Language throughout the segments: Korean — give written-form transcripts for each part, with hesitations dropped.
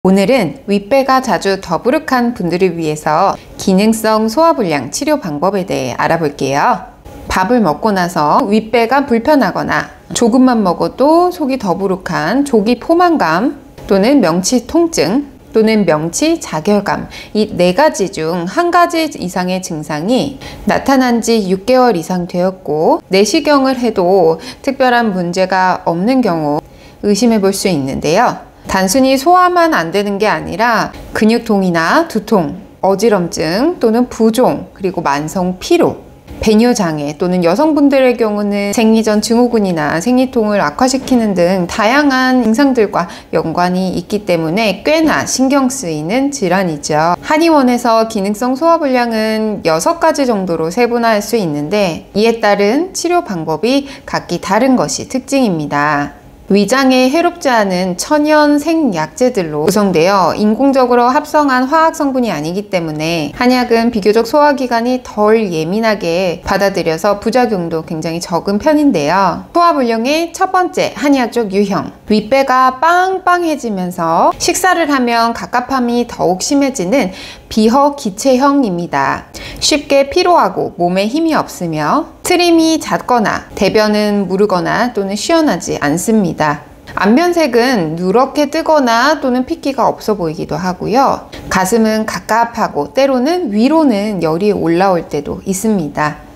오늘은 윗배가 자주 더부룩한 분들을 위해서 기능성 소화불량 치료 방법에 대해 알아볼게요. 밥을 먹고 나서 윗배가 불편하거나 조금만 먹어도 속이 더부룩한 조기 포만감 또는 명치 통증 또는 명치 자결감, 이 4가지 중 1가지 이상의 증상이 나타난 지 6개월 이상 되었고 내시경을 해도 특별한 문제가 없는 경우 의심해 볼 수 있는데요. 단순히 소화만 안 되는 게 아니라 근육통이나 두통, 어지럼증 또는 부종, 그리고 만성 피로, 배뇨장애 또는 여성분들의 경우는 생리전 증후군이나 생리통을 악화시키는 등 다양한 증상들과 연관이 있기 때문에 꽤나 신경 쓰이는 질환이죠. 한의원에서 기능성 소화불량은 6가지 정도로 세분화할 수 있는데 이에 따른 치료 방법이 각기 다른 것이 특징입니다. 위장에 해롭지 않은 천연 생약제들로 구성되어 인공적으로 합성한 화학 성분이 아니기 때문에 한약은 비교적 소화기관이 덜 예민하게 받아들여서 부작용도 굉장히 적은 편인데요. 소화불량의 첫 번째 한의학적 유형, 윗배가 빵빵해지면서 식사를 하면 갑갑함이 더욱 심해지는 비허기체형입니다. 쉽게 피로하고 몸에 힘이 없으며 트림이 잦거나 대변은 무르거나 또는 시원하지 않습니다. 안면색은 누렇게 뜨거나 또는 핏기가 없어 보이기도 하고요. 가슴은 갑갑하고 때로는 위로는 열이 올라올 때도 있습니다.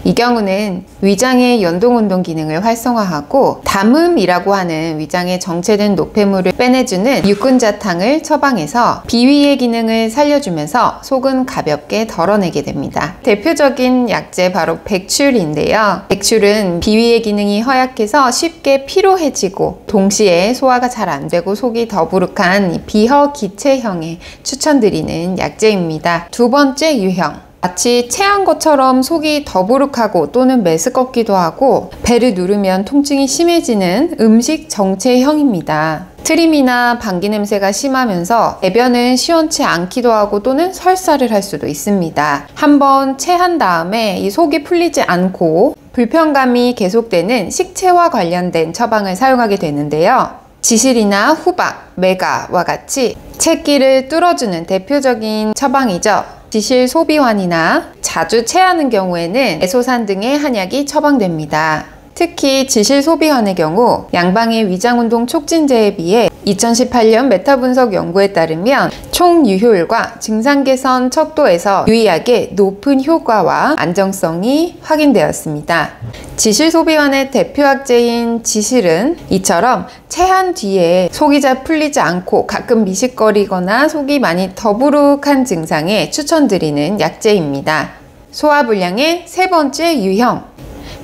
이 경우는 위장의 연동운동 기능을 활성화하고 담음이라고 하는 위장에 정체된 노폐물을 빼내주는 육근자탕을 처방해서 비위의 기능을 살려주면서 속은 가볍게 덜어내게 됩니다. 대표적인 약재 바로 백출인데요. 백출은 비위의 기능이 허약해서 쉽게 피로해지고 동시에 소화가 잘 안되고 속이 더부룩한 비허기체형에 추천드리는 약재입니다. 두 번째 유형, 마치 체한 것처럼 속이 더부룩하고 또는 메스껍기도 하고 배를 누르면 통증이 심해지는 음식 정체형입니다. 트림이나 방귀 냄새가 심하면서 배변은 시원치 않기도 하고 또는 설사를 할 수도 있습니다. 한번 체한 다음에 이 속이 풀리지 않고 불편감이 계속되는 식체와 관련된 처방을 사용하게 되는데요. 지실이나 후박, 메가와 같이 체기를 뚫어주는 대표적인 처방이죠. 지실 소비환이나 자주 체하는 경우에는 에소산 등의 한약이 처방됩니다. 특히 지실 소비환의 경우 양방의 위장운동 촉진제에 비해 2018년 메타 분석 연구에 따르면 총 유효율과 증상 개선 척도에서 유의하게 높은 효과와 안정성이 확인되었습니다. 지실 소비환의 대표 약재인 지실은 이처럼 체한 뒤에 속이 잘 풀리지 않고 가끔 미식거리거나 속이 많이 더부룩한 증상에 추천드리는 약재입니다. 소화불량의 세 번째 유형,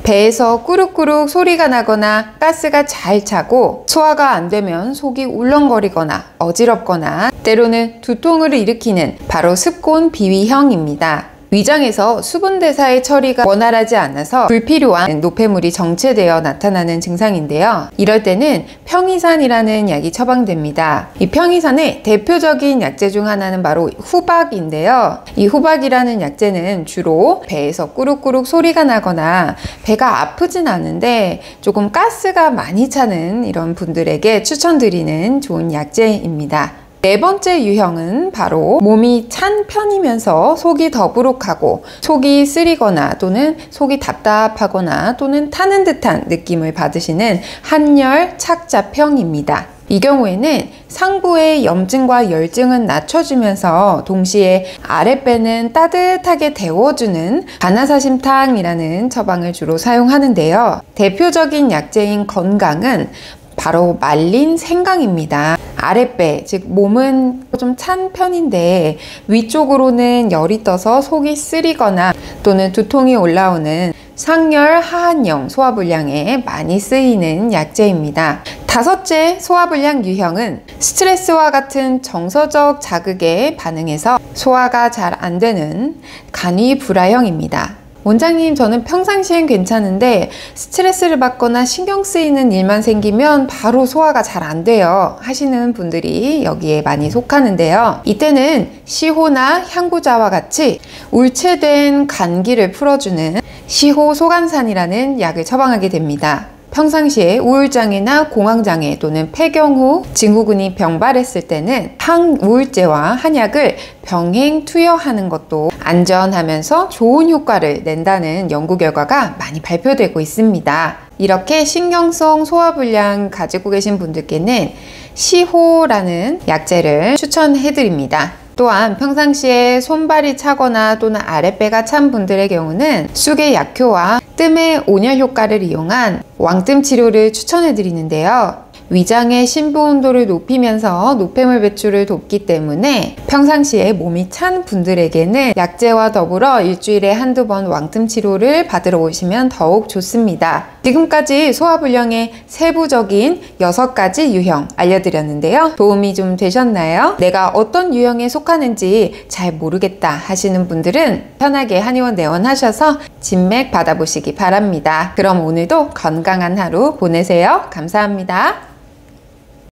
배에서 꾸룩꾸룩 소리가 나거나 가스가 잘 차고 소화가 안 되면 속이 울렁거리거나 어지럽거나 때로는 두통을 일으키는 바로 습곤 비위형입니다. 위장에서 수분 대사의 처리가 원활하지 않아서 불필요한 노폐물이 정체되어 나타나는 증상인데요. 이럴 때는 평이산이라는 약이 처방됩니다. 이 평이산의 대표적인 약재 중 하나는 바로 후박인데요. 이 후박이라는 약재는 주로 배에서 꾸룩꾸룩 소리가 나거나 배가 아프진 않은데 조금 가스가 많이 차는 이런 분들에게 추천드리는 좋은 약재입니다. 네 번째 유형은 바로 몸이 찬 편이면서 속이 더부룩하고 속이 쓰리거나 또는 속이 답답하거나 또는 타는 듯한 느낌을 받으시는 한열 착자평입니다. 이 경우에는 상부의 염증과 열증은 낮춰주면서 동시에 아랫배는 따뜻하게 데워주는 바나사심탕이라는 처방을 주로 사용하는데요. 대표적인 약재인 건강은 바로 말린 생강입니다. 아랫배, 즉 몸은 좀 찬 편인데 위쪽으로는 열이 떠서 속이 쓰리거나 또는 두통이 올라오는 상열 하한형 소화불량에 많이 쓰이는 약재입니다. 다섯째 소화불량 유형은 스트레스와 같은 정서적 자극에 반응해서 소화가 잘 안 되는 간이불화형입니다. 원장님, 저는 평상시엔 괜찮은데 스트레스를 받거나 신경 쓰이는 일만 생기면 바로 소화가 잘 안 돼요 하시는 분들이 여기에 많이 속하는데요. 이때는 시호나 향구자와 같이 울체된 간기를 풀어주는 시호소간산이라는 약을 처방하게 됩니다. 평상시에 우울장애나 공황장애 또는 폐경 후 증후군이 병발했을 때는 항우울제와 한약을 병행 투여하는 것도 안전하면서 좋은 효과를 낸다는 연구 결과가 많이 발표되고 있습니다. 이렇게 신경성 소화불량 가지고 계신 분들께는 시호라는 약재를 추천해드립니다. 또한 평상시에 손발이 차거나 또는 아랫배가 찬 분들의 경우는 쑥의 약효와 뜸의 온열 효과를 이용한 왕뜸 치료를 추천해 드리는데요. 위장의 심부 온도를 높이면서 노폐물 배출을 돕기 때문에 평상시에 몸이 찬 분들에게는 약재와 더불어 일주일에 한두 번 왕뜸 치료를 받으러 오시면 더욱 좋습니다. 지금까지 소화불량의 세부적인 6가지 유형 알려드렸는데요. 도움이 좀 되셨나요? 내가 어떤 유형에 속하는지 잘 모르겠다 하시는 분들은 편하게 한의원 내원하셔서 진맥 받아보시기 바랍니다. 그럼 오늘도 건강한 하루 보내세요. 감사합니다.